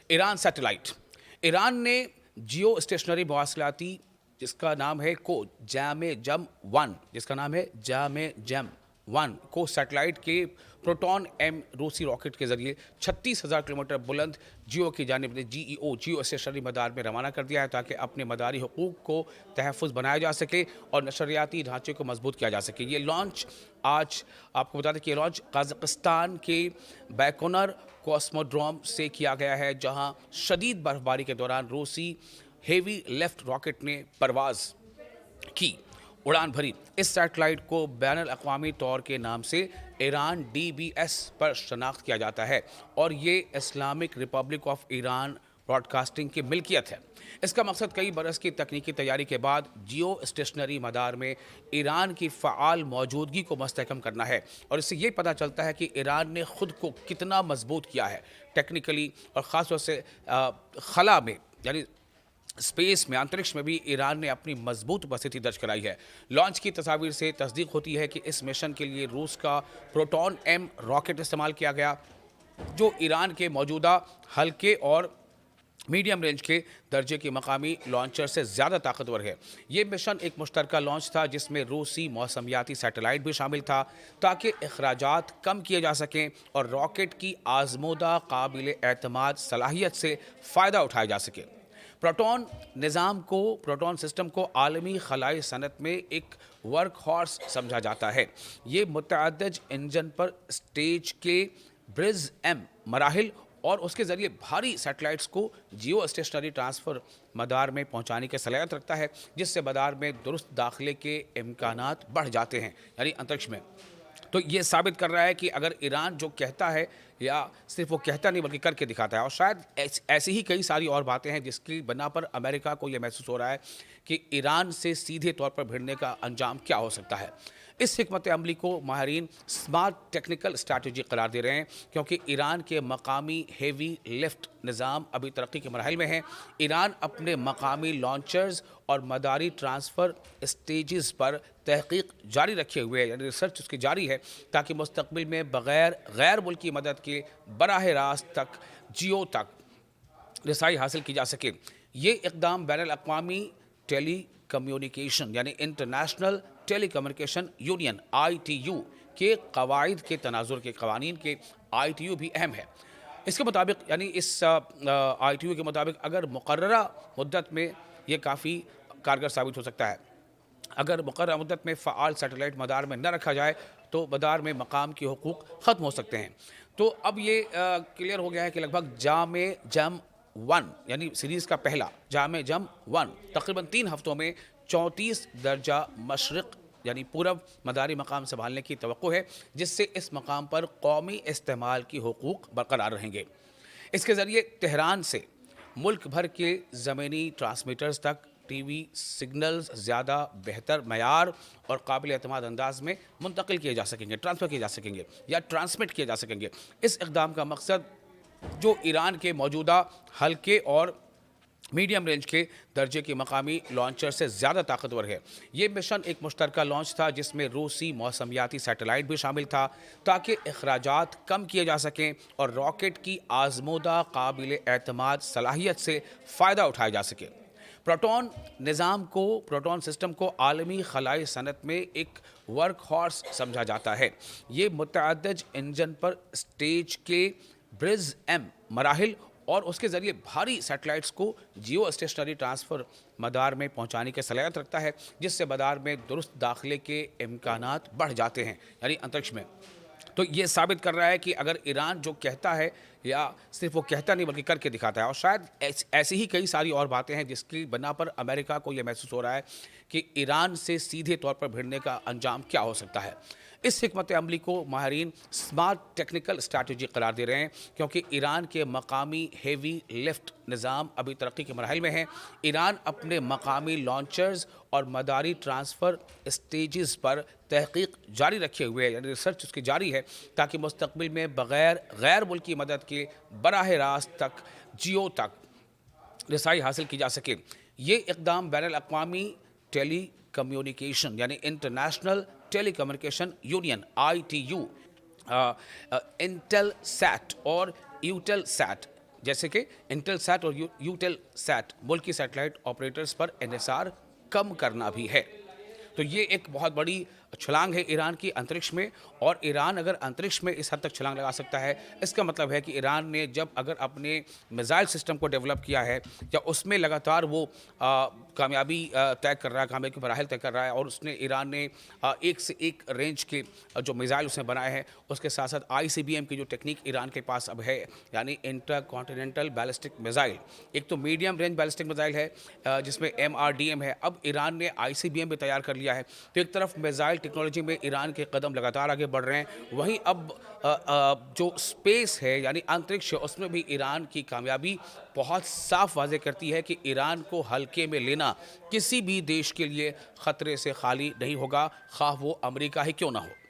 Iran satellite. Iran ने जियो stationery मवासलाती जिसका नाम है जामे जम 1 को सैटेलाइट के प्रोटॉन एम रूसी रॉकेट के जरिए 36,000 किलोमीटर बुलंद जियो स्टेशनरी मदार में रवाना कर दिया है ताकि अपने मदारी हुकूक को तहफ़्फ़ुज़ बनाया जा सके और नशरियाती ढांचे को मजबूत किया जा सके। ये लॉन्च आज आपको बता दें कि ये लॉन्च कज़ाकिस्तान के बैकोनर कॉस्मोड्रोम से किया गया है, जहां शदीद बर्फबारी के दौरान रूसी हेवी लेफ्ट रॉकेट ने परवाज़ की, उड़ान भरी। इस सैटेलाइट को बैनुल-अक़वामी तौर के नाम से ईरान DBS पर शनाख्त किया जाता है और ये Islamic Republic of Iran broadcasting की मिल्कियत है। इसका मकसद कई बरस की तकनीकी तैयारी के बाद जियो स्टेशनरी मदार में ईरान की फ़आल मौजूदगी को मुस्तहकम करना है और इससे ये पता चलता है कि ईरान ने ख़ुद को कितना मजबूत किया है टेक्निकली, और ख़ास तौर से खला में यानी स्पेस में, अंतरिक्ष में भी ईरान ने अपनी मजबूत उपस्थिति दर्ज कराई है। लॉन्च की तस्वीर से तस्दीक होती है कि इस मिशन के लिए रूस का प्रोटॉन एम रॉकेट इस्तेमाल किया गया, जो ईरान के मौजूदा हल्के और मीडियम रेंज के दर्जे की मकामी लॉन्चर से ज़्यादा ताकतवर है। ये मिशन एक मुश्तरका लॉन्च था जिसमें रूसी मौसमियाती सैटेलाइट भी शामिल था ताकि अखराजात कम किए जा सकें और रॉकेट की आजमूदा काबिल एतमाद सलाहियत से फ़ायदा उठाया जा सके। प्रोटॉन सिस्टम को आलमी खलाई सनत में एक वर्क हॉर्स समझा जाता है। ये मुतअद्दिद इंजन पर स्टेज के ब्रिज एम मराहिल और उसके ज़रिए भारी सैटेलाइट्स को जियो स्टेशनरी ट्रांसफ़र मदार में पहुंचाने की सलाहियत रखता है, जिससे मदार में दुरुस्त दाखिले के इम्कानात बढ़ जाते हैं, यानी अंतरिक्ष में। तो ये साबित कर रहा है कि अगर ईरान जो कहता है, या सिर्फ वो कहता नहीं बल्कि करके दिखाता है, और शायद ऐसी ही कई सारी और बातें हैं जिसकी बना पर अमेरिका को ये महसूस हो रहा है कि ईरान से सीधे तौर पर भिड़ने का अंजाम क्या हो सकता है। इस हिकमत अमली को माहिरीन स्मार्ट टेक्निकल स्ट्रैटेजी करार दे रहे हैं, क्योंकि ईरान के मकामी हेवी लिफ्ट निज़ाम अभी तरक्की के मराहिल में हैं। ईरान अपने मकामी लॉन्चर्स और मदारी ट्रांसफ़र स्टेजेस पर तहकीक जारी रखे हुए है, यानी रिसर्च उसकी जारी है, ताकि मुस्तक़बिल में बग़ैर गैर मुल्की मदद के बराह रास्त तक जियो तक रसाई हासिल की जा सके। ये इक़दाम बैनुल-अक़वामी टेली कम्युनिकेशन यानी international telecommunication union ITU के कवायद के तनाजुर के कवानीन के ITU भी अहम है। इसके मुताबिक यानी इस ITU के मुताबिक अगर मुकर्ररा मुद्दत में ये काफ़ी कारगर साबित हो सकता है। अगर मुकर्ररा मुद्दत में फ़आल सैटेलाइट मदार में न रखा जाए तो मदार में मकाम के हुकूक ख़त्म हो सकते हैं। तो अब ये क्लियर हो गया है कि लगभग जामे जम 1 यानी सीरीज़ का पहला जामे जम 1 तकरीबन 3 हफ्तों में 34 दर्जा मशरिक़ यानी पूरब मदारी मकाम संभालने की तवक्को है, जिससे इस मकाम पर कौमी इस्तेमाल की हुकूक बरकरार रहेंगे। इसके ज़रिए तेहरान से मुल्क भर के ज़मीनी ट्रांसमीटर्स तक TV सिग्नल्स ज़्यादा बेहतर मयार और काबिल एतमाद अंदाज में मुंतकिल किए जा सकेंगे, ट्रांसफ़र किए जा सकेंगे या ट्रांसमिट किए जा सकेंगे। इस इक़दाम का मकसद जो ईरान के मौजूदा हल्के और मीडियम रेंज के दर्जे की मकामी लॉन्चर से ज़्यादा ताकतवर है। ये मिशन एक मुश्तरका लॉन्च था जिसमें रूसी मौसमियाती सैटेलाइट भी शामिल था ताकि अखराजात कम किए जा सकें और रॉकेट की आजमूदा काबिल एतमाद सलाहियत से फ़ायदा उठाया जा सके। प्रोटॉन सिस्टम को आलमी खलाई सनत में एक वर्क हॉर्स समझा जाता है। ये मुतअद्दिद इंजन पर स्टेज के ब्रिज एम मराहिल और उसके ज़रिए भारी सैटेलाइट्स को जियो स्टेशनरी ट्रांसफ़र मदार में पहुंचाने की सलाहियत रखता है, जिससे मदार में दुरुस्त दाखिले के इम्कानात बढ़ जाते हैं, यानी अंतरिक्ष में। तो ये साबित कर रहा है कि अगर ईरान जो कहता है, या सिर्फ वो कहता नहीं बल्कि करके दिखाता है, और शायद ऐसी ही कई सारी और बातें हैं जिसकी बना पर अमेरिका को ये महसूस हो रहा है कि ईरान से सीधे तौर पर भिड़ने का अंजाम क्या हो सकता है। इस हिकमत अमली को माहिरीन स्मार्ट टेक्निकल स्ट्रैटेजी करार दे रहे हैं, क्योंकि ईरान के मकामी हेवी लिफ्ट निज़ाम अभी तरक्की के मराहिल में हैं। ईरान अपने मकामी लॉन्चर्स और मदारी ट्रांसफ़र स्टेजेस पर तहकीक जारी रखे हुए है, यानी रिसर्च उसकी जारी है, ताकि मुस्तक़बिल में बग़ैर गैर मुल्की मदद के बराह रास्त तक जियो तक रसाई हासिल की जा सके। ये इक़दाम बैनुल-अक़वामी टेली कम्युनिकेशन यानी international telecommunication union ITU Intelsat और यूटेलसैट जैसे कि इंटेल सैट और यूटेल सैट मुल्क की सैटेलाइट ऑपरेटर्स पर एनएसआर कम करना भी है। तो ये एक बहुत बड़ी छलांग है ईरान की अंतरिक्ष में, और ईरान अगर अंतरिक्ष में इस हद तक छलांग लगा सकता है, इसका मतलब है कि ईरान ने जब अगर अपने मिसाइल सिस्टम को डेवलप किया है या उसमें लगातार वो कामयाबी तय कर रहा है, कामयाबी की मराहिल तय कर रहा है, और उसने ईरान ने एक से एक रेंज के जो मिसाइल उसने बनाए हैं, उसके साथ साथ ICBM की जो टेक्निक ईरान के पास अब है, यानी इंटर कॉन्टिनेंटल बैलिस्टिक मिसाइल, एक तो मीडियम रेंज बैलिस्टिक मिसाइल है जिसमें MRDM है, अब ईरान ने ICBM भी तैयार कर लिया है। तो एक तरफ मिसाइल टेक्नोलॉजी में ईरान के कदम लगातार आगे बढ़ रहे हैं, वहीं अब जो स्पेस है यानी अंतरिक्ष है, उसमें भी ईरान की कामयाबी बहुत साफ वाज़ेह करती है कि ईरान को हल्के में लेना किसी भी देश के लिए ख़तरे से खाली नहीं होगा, ख़्वाह वो अमेरिका ही क्यों ना हो।